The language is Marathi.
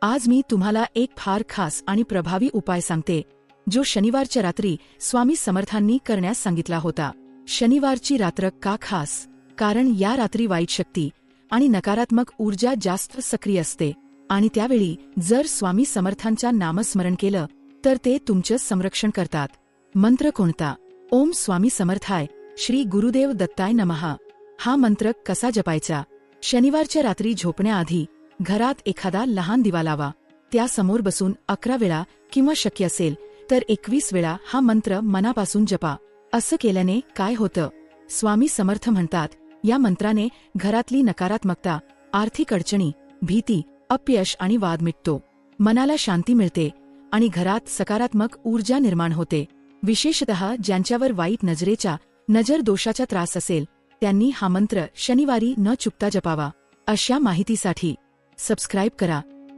आज मी तुम्हाला एक फार खास आणि प्रभावी उपाय सांगते जो शनिवारच्या रात्री स्वामी समर्थांनी करण्यास सांगितला होता। शनिवारची रात्र का खास? कारण या रात्री वाईट शक्ती आणि नकारात्मक ऊर्जा जास्त सक्रिय असते आणि त्यावेळी जर स्वामी समर्थांच्या नामस्मरण केलं तर ते तुमचं संरक्षण करतात। मंत्र कोणता? ओम स्वामी समर्थाय श्री गुरुदेव दत्ताय नमः। हा मंत्र कसा जपायचा? शनिवारच्या रात्री झोपण्याआधी घरात एखादा लहान दिवा लावा, त्यासमोर बसून 11 वेळा किंवा शक्य असेल तर 21 वेळा हा मंत्र मनापासून जपा। असं केल्याने काय होतं? स्वामी समर्थ म्हणतात, या मंत्राने घरातली नकारात्मकता, आर्थिक अडचणी, भीती, अपयश आणि वाद मिटतो। मनाला शांती मिळते आणि घरात सकारात्मक ऊर्जा निर्माण होते। विशेषतः ज्यांच्यावर वाईट नजर दोषाचा त्रास असेल त्यांनी हा मंत्र शनिवारी न चुकता जपावा। अशा माहितीसाठी सबस्क्राईब करा।